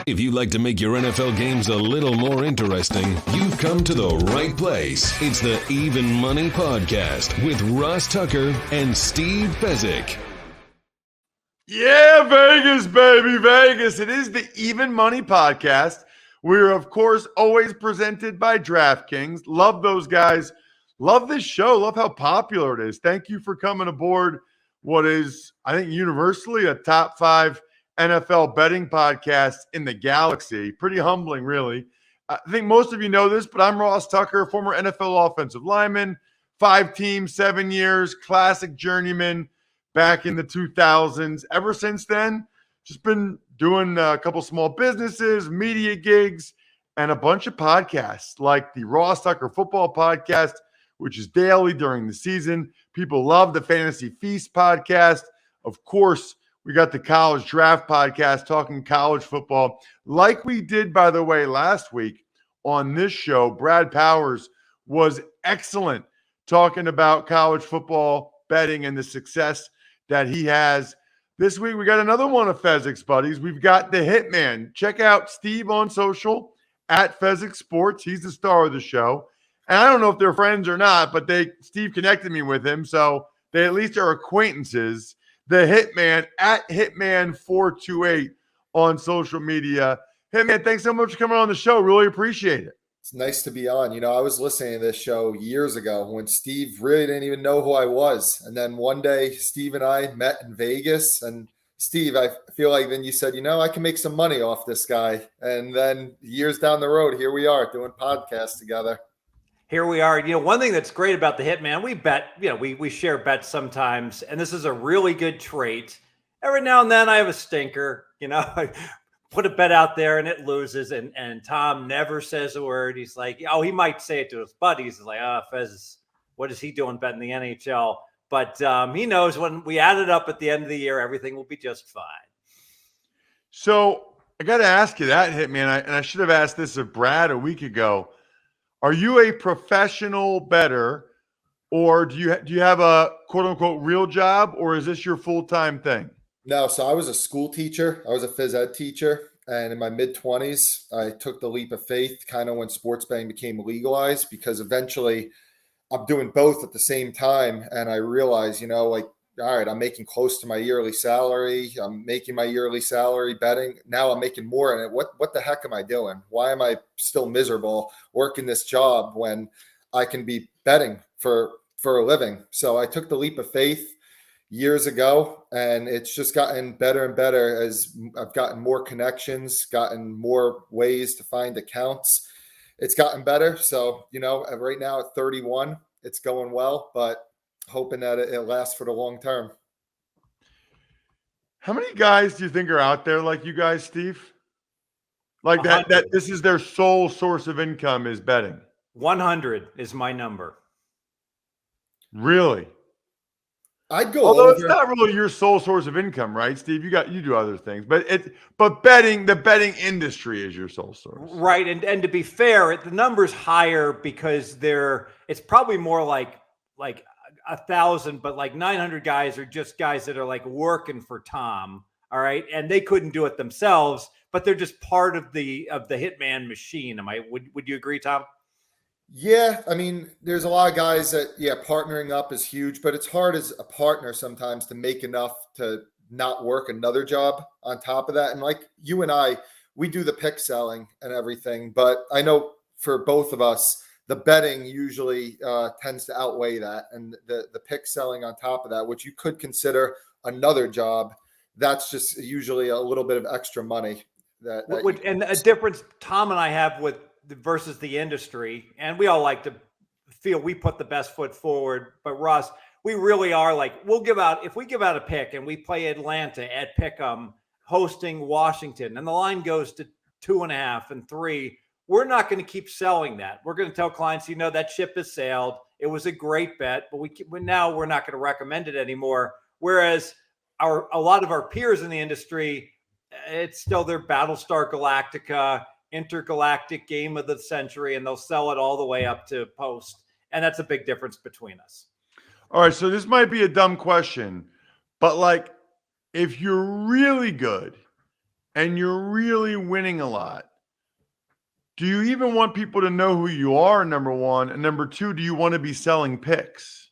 If you'd like to make your NFL games a little more interesting, you've come to the right place. It's the Even Money Podcast with Ross Tucker and Steve Fezzik. Yeah, Vegas, baby, Vegas. It is the Even Money Podcast. We're, of course, always presented by DraftKings. Love those guys. Love this show. Love how popular it is. Thank you for coming aboard what is, I think, universally a top 5 NFL betting podcast in the galaxy. Pretty humbling, really. I think most of you know this, but I'm Ross Tucker, former NFL offensive lineman, 5 teams, 7 years, classic journeyman back in the 2000s. Ever since then, just been doing a couple small businesses, media gigs, and a bunch of podcasts like the Ross Tucker Football Podcast, which is daily during the season. People love the Fantasy Feast podcast. Of course, we got the College Draft Podcast talking college football. Like we did, by the way, last week on this show, Brad Powers was excellent talking about college football betting and the success that he has. This week, we got another one of Fezzik's buddies. We've got the Hitman. Check out Steve on social at Fezzik Sports. He's the star of the show. And I don't know if they're friends or not, but Steve connected me with him, so they at least are acquaintances. The Hitman at Hitman428 on social media. Hitman, thanks so much for coming on the show. Really appreciate it. It's nice to be on. You know, I was listening to this show years ago when Steve really didn't even know who I was. And then one day, Steve and I met in Vegas. And Steve, I feel like then you said, I can make some money off this guy. And then years down the road, here we are doing podcasts together. Here we are. One thing that's great about the Hitman, we bet, we share bets sometimes, and this is a really good trait. Every now and then I have a stinker, I put a bet out there and it loses, and Tom never says a word. He's like, he might say it to his buddies. He's like, Fez, what is he doing betting the NHL? But he knows when we add it up at the end of the year, everything will be just fine. So I got to ask you that, Hitman, and I should have asked this of Brad a week ago. Are you a professional bettor, or do you have a quote unquote real job, or is this your full-time thing? No, so I was a school teacher. I was a phys ed teacher, and in my mid-20s, I took the leap of faith kind of when sports betting became legalized, because eventually I'm doing both at the same time, and I realized, all right, I'm making close to my yearly salary. I'm making my yearly salary betting. Now I'm making more. And what the heck am I doing? Why am I still miserable working this job when I can be betting for a living? So I took the leap of faith years ago, and it's just gotten better and better as I've gotten more connections, gotten more ways to find accounts. It's gotten better. So, right now at 31, it's going well, but hoping that it lasts for the long term. How many guys do you think are out there like you guys, Steve? Like that this is their sole source of income is betting? 100 is my number. Really? I'd go Although over. It's not really your sole source of income, right, Steve? You do other things, but the betting industry is your sole source. Right. And to be fair, the number's higher because it's probably more like 1,000, but like 900 guys are just guys that are like working for Tom. All right. And they couldn't do it themselves, but they're just part of the Hitman machine. Would you agree, Tom? Yeah. I mean, there's a lot of guys that, partnering up is huge, but it's hard as a partner sometimes to make enough to not work another job on top of that. And like you and I, we do the pick selling and everything, but I know for both of us, the betting usually tends to outweigh that. And the pick selling on top of that, which you could consider another job, that's just usually a little bit of extra money. And a difference Tom and I have versus the industry, and we all like to feel we put the best foot forward. But Ross, we really are like, if we give out a pick and we play Atlanta at Pick'em hosting Washington, and the line goes to 2.5 and 3, we're not going to keep selling that. We're going to tell clients, that ship has sailed. It was a great bet, but now we're not going to recommend it anymore. Whereas a lot of our peers in the industry, it's still their Battlestar Galactica, intergalactic game of the century, and they'll sell it all the way up to post. And that's a big difference between us. All right, so this might be a dumb question, but like if you're really good and you're really winning a lot, do you even want people to know who you are, number one? And number two, do you want to be selling picks?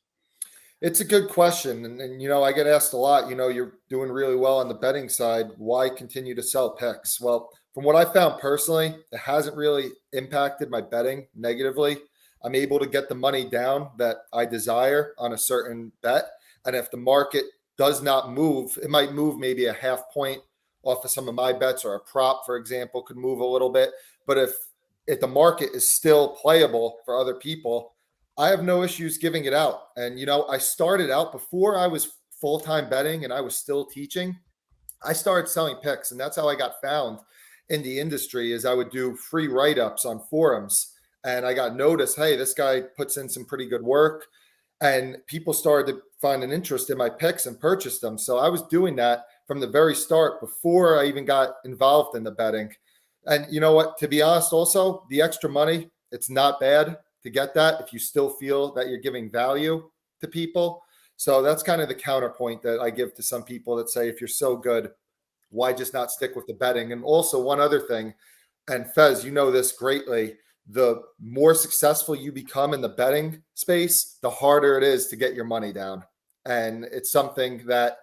It's a good question. And, I get asked a lot, you're doing really well on the betting side. Why continue to sell picks? Well, from what I found personally, it hasn't really impacted my betting negatively. I'm able to get the money down that I desire on a certain bet. And if the market does not move, it might move maybe a half point off of some of my bets, or a prop, for example, could move a little bit. But if the market is still playable for other people, I have no issues giving it out. And, I started out before I was full-time betting and I was still teaching. I started selling picks, and that's how I got found in the industry. Is I would do free write-ups on forums, and I got noticed, hey, this guy puts in some pretty good work, and people started to find an interest in my picks and purchase them. So I was doing that from the very start before I even got involved in the betting. And you know what, to be honest, also the extra money, it's not bad to get that if you still feel that you're giving value to people. So that's kind of the counterpoint that I give to some people that say, if you're so good, why just not stick with the betting? And also one other thing, and Fez, you know this greatly, the more successful you become in the betting space, the harder it is to get your money down. And it's something that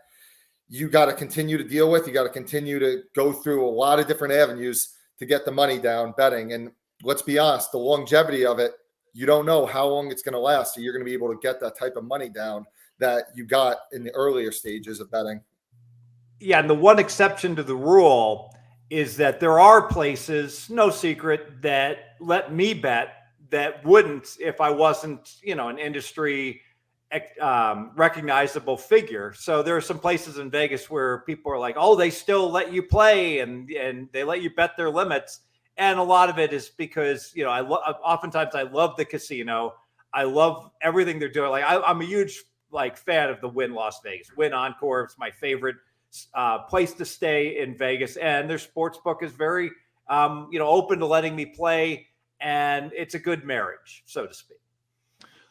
you got to continue to deal with. You got to continue to go through a lot of different avenues to get the money down betting. And let's be honest, the longevity of it, you don't know how long it's going to last. So you're going to be able to get that type of money down that you got in the earlier stages of betting. Yeah. And the one exception to the rule is that there are places, no secret, that let me bet that wouldn't if I wasn't, an industry recognizable figure. So there are some places in Vegas where people are like, oh, they still let you play and they let you bet their limits. And a lot of it is because, oftentimes I love the casino. I love everything they're doing. Like I'm a huge fan of the Wynn Las Vegas. Wynn Encore is my favorite place to stay in Vegas, and their sports book is very, open to letting me play, and it's a good marriage, so to speak.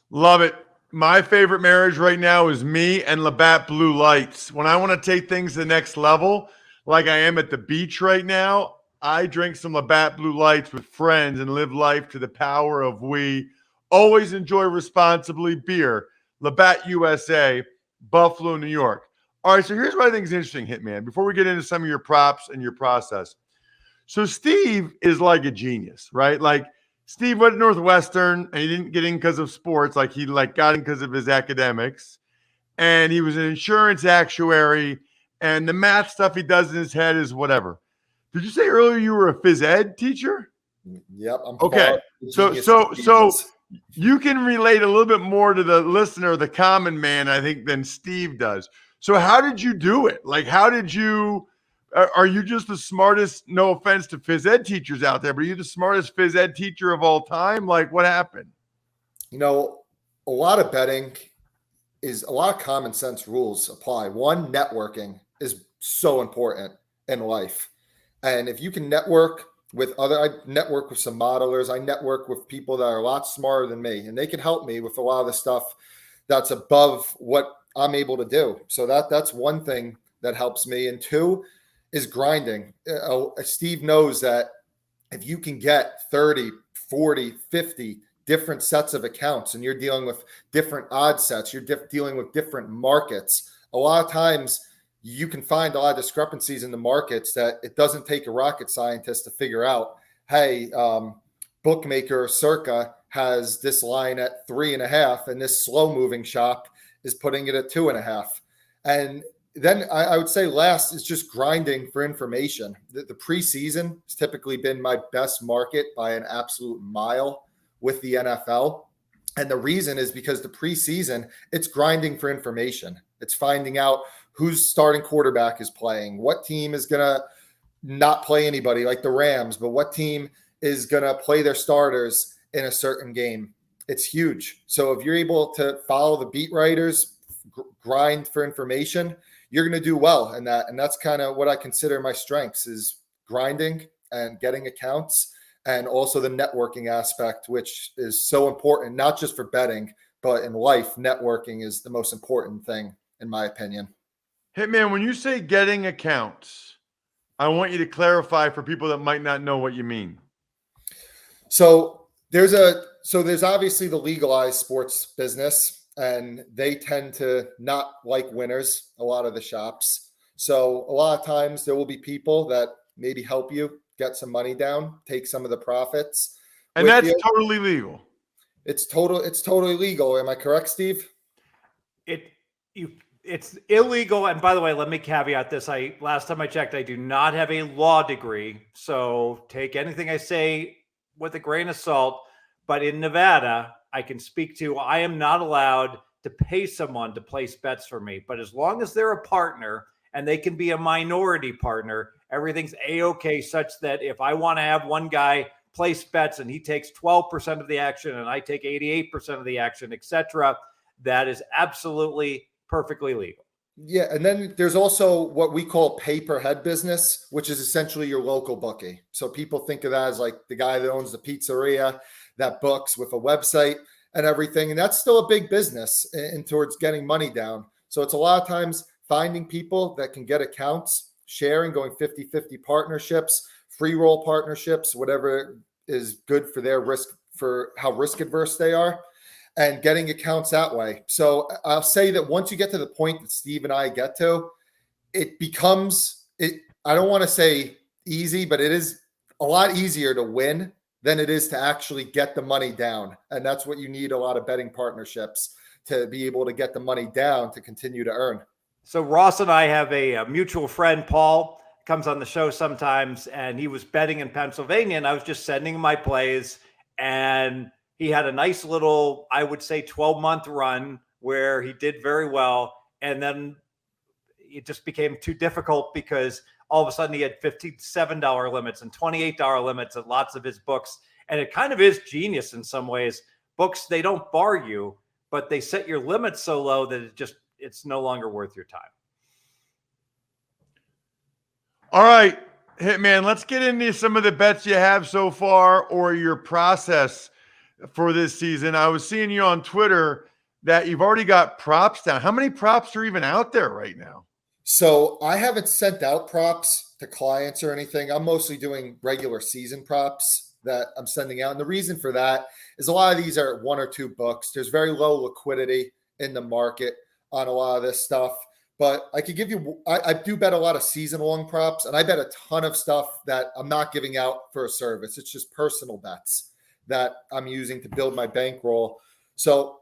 Love it. My favorite marriage right now is me and Labatt Blue Lights. When I want to take things to the next level, like I am at the beach right now, I drink some Labatt Blue Lights with friends and live life to the power of we. Always enjoy responsibly beer. Labatt USA, Buffalo, New York. All right, so here's what I think is interesting, Hitman, before we get into some of your props and your process. So Steve is like a genius, right? Like Steve went to Northwestern and he didn't get in because of sports. Like he got in because of his academics. And he was an insurance actuary. And the math stuff he does in his head is whatever. Did you say earlier you were a phys ed teacher? Yep. I'm okay. So you can relate a little bit more to the listener, the common man, I think, than Steve does. So how did you do it? Like, how did you, are you just the smartest, no offense to phys ed teachers out there, but are you the smartest phys ed teacher of all time? Like, what happened? A lot of betting is a lot of common sense rules apply. One, networking is so important in life. And if you can network with I network with some modelers, I network with people that are a lot smarter than me, and they can help me with a lot of the stuff that's above what I'm able to do. So that's one thing that helps me. And two is grinding. Steve knows that if you can get 30, 40, 50 different sets of accounts and you're dealing with different odd sets, you're dealing with different markets, a lot of times you can find a lot of discrepancies in the markets that it doesn't take a rocket scientist to figure out, hey, bookmaker Circa has this line at 3.5 and this slow moving shop is putting it at 2.5. And then I would say last is just grinding for information. The preseason has typically been my best market by an absolute mile with the NFL. And the reason is because the preseason, it's grinding for information. It's finding out whose starting quarterback is playing, what team is going to not play anybody like the Rams, but what team is going to play their starters in a certain game. It's huge. So if you're able to follow the beat writers, grind for information, you're going to do well in that. And that's kind of what I consider my strengths is grinding and getting accounts, and also the networking aspect, which is so important, not just for betting, but in life. Networking is the most important thing, in my opinion. Hitman, when you say getting accounts, I want you to clarify for people that might not know what you mean. So there's obviously the legalized sports business, and they tend to not like winners, a lot of the shops. So a lot of times there will be people that maybe help you get some money down, take some of the profits. And that's totally legal. It's totally legal. Am I correct, Steve? It's illegal. And by the way, let me caveat this. Last time I checked, I do not have a law degree. So take anything I say with a grain of salt. But in Nevada, I can speak to, I am not allowed to pay someone to place bets for me. But as long as they're a partner and they can be a minority partner, everything's A-okay, such that if I want to have one guy place bets and he takes 12% of the action and I take 88% of the action, etc., that is absolutely perfectly legal. Yeah, and then there's also what we call pay per head business, which is essentially your local bookie. So people think of that as like the guy that owns the pizzeria that books with a website and everything. And that's still a big business in towards getting money down. So it's a lot of times finding people that can get accounts, sharing, going 50-50 partnerships, free roll partnerships, whatever is good for their risk, for how risk adverse they are, and getting accounts that way. So I'll say that once you get to the point that Steve and I get to, it becomes, I don't want to say easy, but it is a lot easier to win than it is to actually get the money down. And that's what you need, a lot of betting partnerships to be able to get the money down to continue to earn. So Ross and I have a mutual friend, Paul, comes on the show sometimes, and he was betting in Pennsylvania, and I was just sending him my plays, and he had a nice little, I would say, 12-month run where he did very well. And then it just became too difficult because all of a sudden he had $57 limits and $28 limits at lots of his books. And it kind of is genius in some ways. Books, they don't bar you, but they set your limits so low that it's no longer worth your time. All right, Hitman, let's get into some of the bets you have so far or your process for this season. I was seeing you on Twitter that you've already got props down. How many props are even out there right now? So I haven't sent out props to clients or anything. I'm mostly doing regular season props that I'm sending out. And the reason for that is a lot of these are one or two books. There's very low liquidity in the market on a lot of this stuff. But I could give you, I do bet a lot of season-long props, and I bet a ton of stuff that I'm not giving out for a service. It's just personal bets that I'm using to build my bankroll. So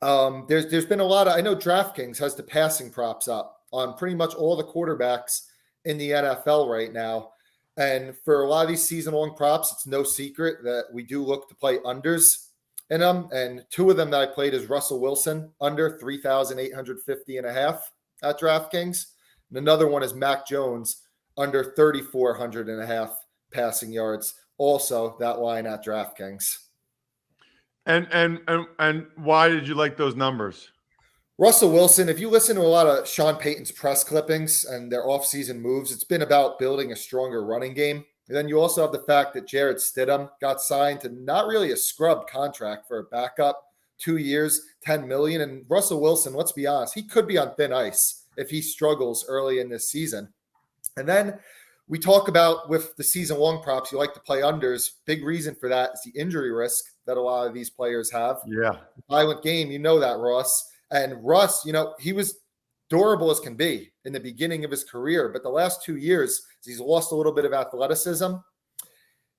there's been a lot of, I know DraftKings has the passing props up on pretty much all the quarterbacks in the NFL right now. And for a lot of these season-long props, it's no secret that we do look to play unders in them. And two of them that I played is Russell Wilson, under 3,850.5 at DraftKings. And another one is Mac Jones, under 3,400.5 passing yards. Also, that line at DraftKings. And why did you like those numbers? Russell Wilson, if you listen to a lot of Sean Payton's press clippings and their offseason moves, it's been about building a stronger running game. And then you also have the fact that Jarrett Stidham got signed to not really a scrub contract for a backup, 2 years, $10 million. And Russell Wilson, let's be honest, he could be on thin ice if he struggles early in this season. And then we talk about with the season-long props, you like to play unders. Big reason for that is the injury risk that a lot of these players have. Yeah. Violent game, you know that, Ross. And Russ, he was durable as can be in the beginning of his career, but the last 2 years, he's lost a little bit of athleticism.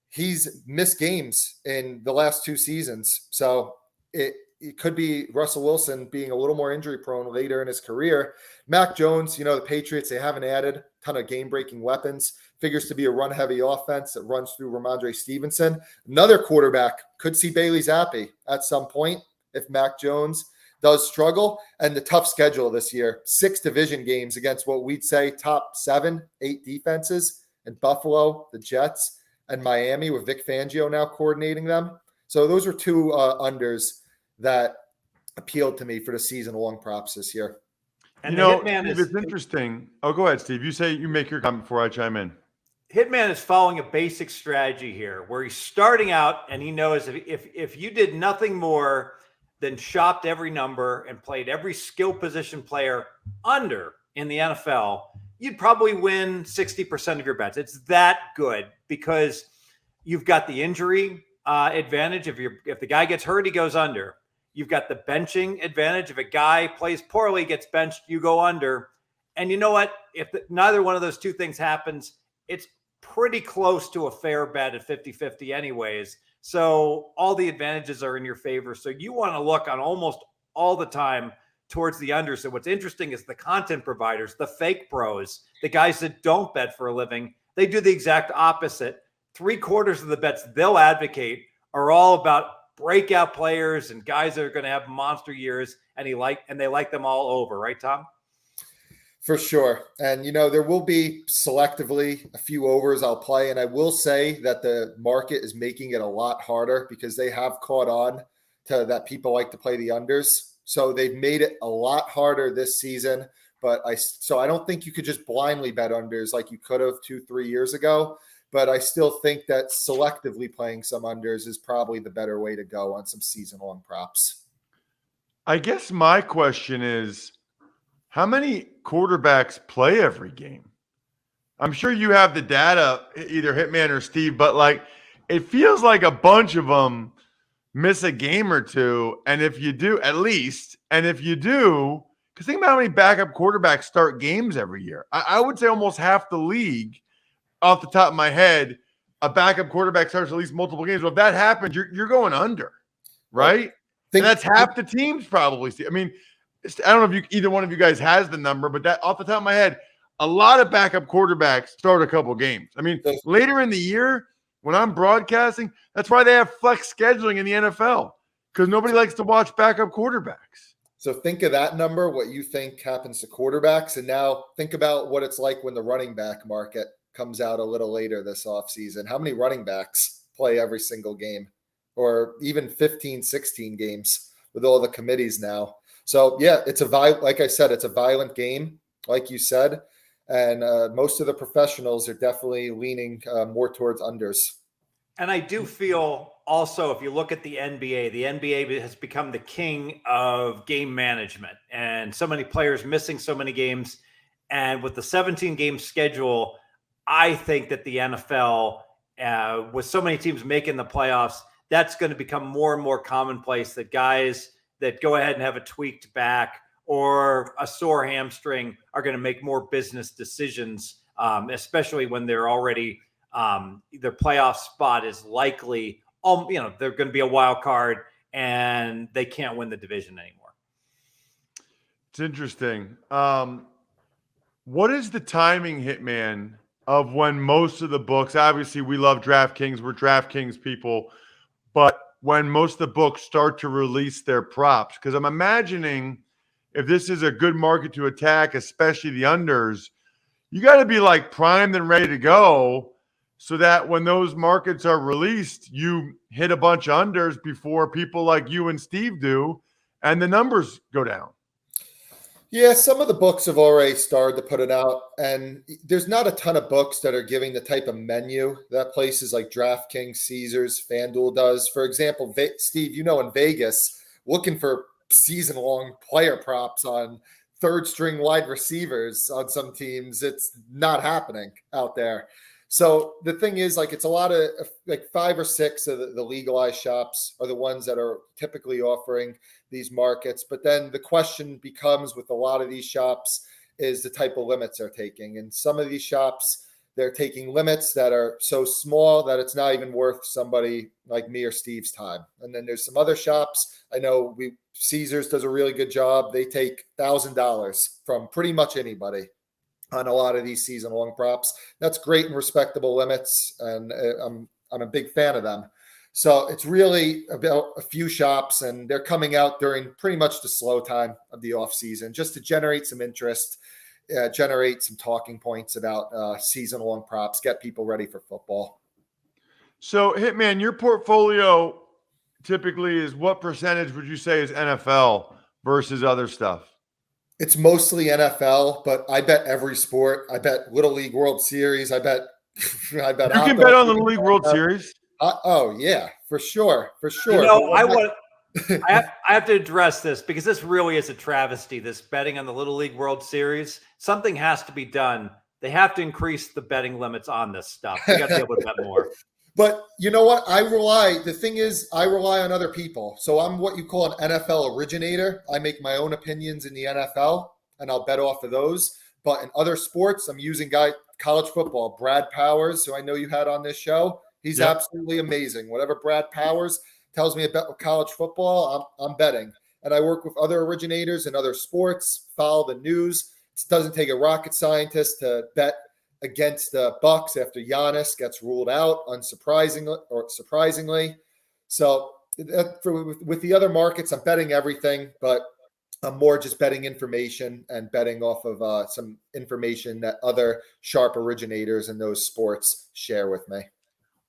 He's missed games in the last 2 seasons. So it could be Russell Wilson being a little more injury prone later in his career. Mac Jones, the Patriots, they haven't added a ton of game-breaking weapons. Figures to be a run-heavy offense that runs through Ramondre Stevenson. Another quarterback could see Bailey Zappi at some point if Mac Jones does struggle. And the tough schedule this year, 6 division games against what we'd say top 7, 8 defenses, and Buffalo, the Jets, and Miami with Vic Fangio now coordinating them. So those are 2 unders that appealed to me for the season-long props this year. And it's interesting. Oh, go ahead, Steve. You make your comment before I chime in. Hitman is following a basic strategy here where he's starting out and he knows if you did nothing more than shopped every number and played every skill position player under in the NFL, you'd probably win 60% of your bets. It's that good because you've got the injury advantage. If the guy gets hurt, he goes under. You've got the benching advantage. If a guy plays poorly, gets benched, you go under. And you know what? If neither one of those two things happens, it's pretty close to a fair bet at 50-50 anyways. So all the advantages are in your favor. So you want to look on almost all the time towards the under. So what's interesting is the content providers, the fake pros, the guys that don't bet for a living, they do the exact opposite. 3/4 of the bets they'll advocate are all about breakout players and guys that are going to have monster years, and they like them all over, right, Tom? For sure. And, there will be selectively a few overs I'll play. And I will say that the market is making it a lot harder because they have caught on to that people like to play the unders. So they've made it a lot harder this season. But I don't think you could just blindly bet unders like you could have 2-3 years ago. But I still think that selectively playing some unders is probably the better way to go on some season-long props. I guess my question is, how many quarterbacks play every game? I'm sure you have the data, either Hitman or Steve, but it feels like a bunch of them miss a game or two. And if you do, because think about how many backup quarterbacks start games every year. I would say almost half the league, off the top of my head, a backup quarterback starts at least multiple games. Well, if that happens, you're going under, right? And that's half the teams probably. I mean, I don't know if either one of you guys has the number, but that off the top of my head, a lot of backup quarterbacks start a couple games. I mean, later in the year when I'm broadcasting, that's why they have flex scheduling in the NFL, because nobody likes to watch backup quarterbacks. So think of that number, what you think happens to quarterbacks, and now think about what it's like when the running back market comes out a little later this offseason. How many running backs play every single game, or even 15, 16 games with all the committees now? So, yeah, like I said, it's a violent game, like you said, and most of the professionals are definitely leaning more towards unders. And I do feel also, if you look at the NBA has become the king of game management, and so many players missing so many games. And with the 17-game schedule, I think that the NFL, with so many teams making the playoffs, that's going to become more and more commonplace, that guys that go ahead and have a tweaked back or a sore hamstring are going to make more business decisions, especially when they're already their playoff spot is likely, they're going to be a wild card and they can't win the division anymore. It's interesting. What is the timing, Hitman, of when most of the books, obviously we love DraftKings, we're DraftKings people, but when most of the books start to release their props? Because I'm imagining if this is a good market to attack, especially the unders, you got to be primed and ready to go so that when those markets are released, you hit a bunch of unders before people like you and Steve do, and the numbers go down. Yeah, some of the books have already started to put it out, and there's not a ton of books that are giving the type of menu that places like DraftKings, Caesars, FanDuel does. For example, Steve, in Vegas, looking for season-long player props on third-string wide receivers on some teams, it's not happening out there. So the thing is, it's a lot of 5 or 6 of the legalized shops are the ones that are typically offering these markets. But then the question becomes with a lot of these shops is the type of limits they're taking. And some of these shops, they're taking limits that are so small that it's not even worth somebody like me or Steve's time. And then there's some other shops. I know Caesars does a really good job. They take $1,000 from pretty much anybody on a lot of these season-long props. That's great and respectable limits, and I'm a big fan of them. So it's really about a few shops, and they're coming out during pretty much the slow time of the offseason just to generate some interest, generate some talking points about season-long props, get people ready for football. So, Hitman, your portfolio typically is what percentage would you say is NFL versus other stuff? It's mostly NFL, but I bet every sport. I bet Little League World Series. I bet. You can bet on the Little League World Series. Oh yeah, for sure. I want I have to address this because this really is a travesty, this betting on the Little League World Series. Something has to be done. They have to increase the betting limits on this stuff. We got to be able to bet more. But you know what? The thing is, I rely on other people. So I'm what you call an NFL originator. I make my own opinions in the NFL, and I'll bet off of those. But in other sports, I'm using college football, Brad Powers, who I know you had on this show. He's absolutely amazing. Whatever Brad Powers tells me about college football, I'm betting. And I work with other originators in other sports, follow the news. It doesn't take a rocket scientist to bet against the Bucks after Giannis gets ruled out, surprisingly. So with the other markets, I'm betting everything, but I'm more just betting information and betting off of some information that other sharp originators in those sports share with me.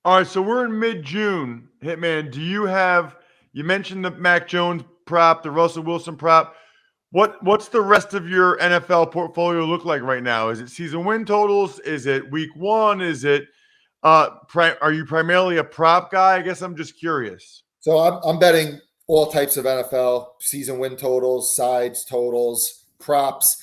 All right, so we're in mid-June. Hitman, you mentioned the Mac Jones prop, the Russell Wilson prop. What's the rest of your NFL portfolio look like right now? Is it season win totals? Is it week one? Is it are you primarily a prop guy? I guess I'm just curious. So I'm betting all types of NFL season win totals, sides totals, props.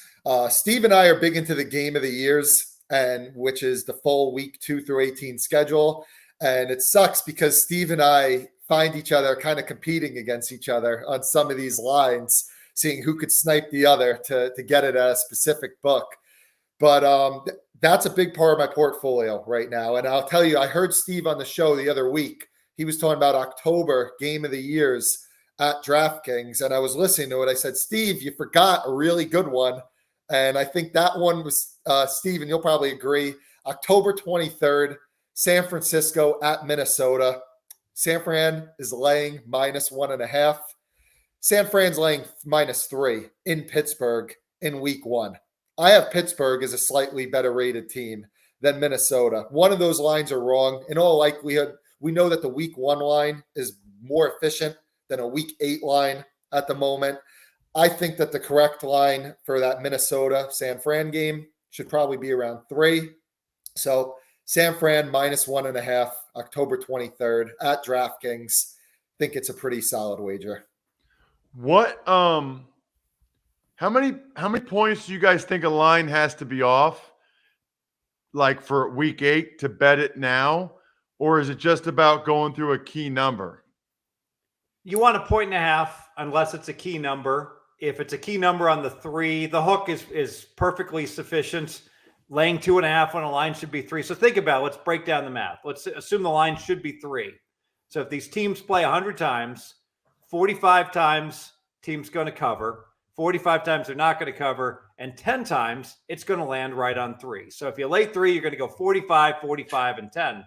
Steve and I are big into the game of the years, and which is the full week 2 through 18 schedule. And it sucks because Steve and I find each other kind of competing against each other on some of these lines, seeing who could snipe the other to get it at a specific book. But that's a big part of my portfolio right now. And I'll tell you, I heard Steve on the show the other week. He was talking about October game of the years at DraftKings. And I was listening to it. I said, Steve, you forgot a really good one. And I think that one was, Steve, and you'll probably agree, October 23rd, San Francisco at Minnesota. San Fran is laying -1.5. San Fran's laying -3 in Pittsburgh in week 1. I have Pittsburgh as a slightly better rated team than Minnesota. One of those lines are wrong. In all likelihood, we know that the week 1 line is more efficient than a week 8 line at the moment. I think that the correct line for that Minnesota-San Fran game should probably be around 3. So San Fran -1.5, October 23rd at DraftKings. I think it's a pretty solid wager. How many points do you guys think a line has to be off, like for week 8 to bet it now? Or is it just about going through a key number? You want 1.5 unless it's a key number. If it's a key number on the 3, the hook is perfectly sufficient. Laying 2.5 on a line should be 3. So think about it. Let's break down the math. Let's assume the line should be 3. So if these teams play 100 times, 45 times team's going to cover, 45 times they're not going to cover, and 10 times it's going to land right on 3. So if you lay 3, you're going to go 45, 45, and 10.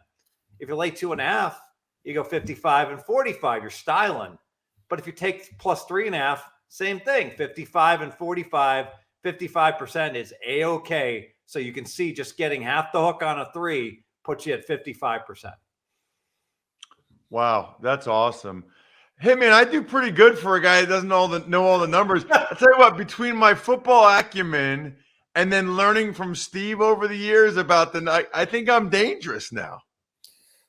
If you lay 2.5, you go 55 and 45. You're styling. But if you take plus 3.5, same thing, 55 and 45, 55% is A-okay. So you can see just getting half the hook on a 3 puts you at 55%. Wow, that's awesome. Hey, man, I do pretty good for a guy that doesn't know all the numbers. I'll tell you what, between my football acumen and then learning from Steve over the years about I think I'm dangerous now.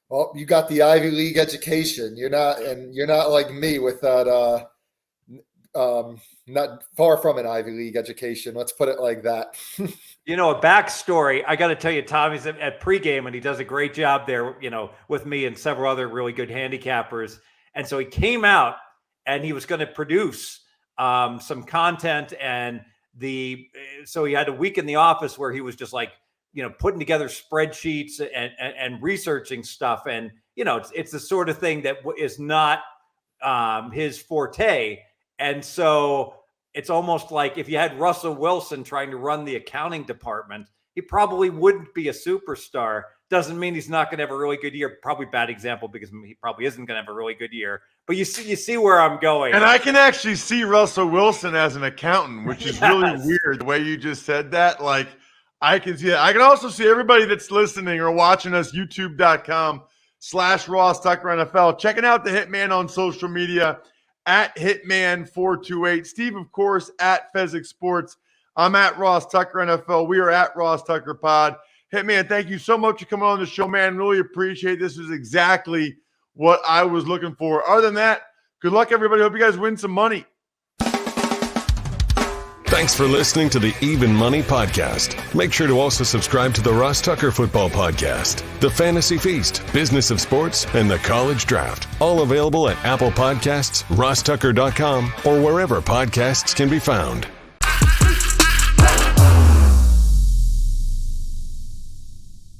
Well, you got the Ivy League education. You're not like me with that. Not far from an Ivy League education. Let's put it like that. A backstory. I got to tell you, Tommy's at pregame, and he does a great job there. With me and several other really good handicappers. And so he came out, and he was going to produce some content, and so he had a week in the office where he was just like, putting together spreadsheets and researching stuff. And, it's the sort of thing that is not his forte. And so it's almost like if you had Russell Wilson trying to run the accounting department, he probably wouldn't be a superstar. Doesn't mean he's not going to have a really good year. Probably bad example because he probably isn't going to have a really good year. But you see where I'm going. And I can actually see Russell Wilson as an accountant, which is really weird the way you just said that. Like, I can see that. I can also see everybody that's listening or watching us, youtube.com/Ross Tucker NFL, checking out the Hitman on social media at Hitman428. Steve, of course, at Fezzik Sports. I'm at Ross Tucker NFL. We are at Ross Tucker Pod. Hitman, thank you so much for coming on the show, man. Really appreciate it. This is exactly what I was looking for. Other than that, Good luck, everybody. Hope you guys win some money. Thanks for listening to the Even Money Podcast. Make sure to also subscribe to the Ross Tucker Football Podcast, The Fantasy Feast, Business of Sports, and The College Draft. All available at Apple Podcasts, rosstucker.com, or wherever podcasts can be found.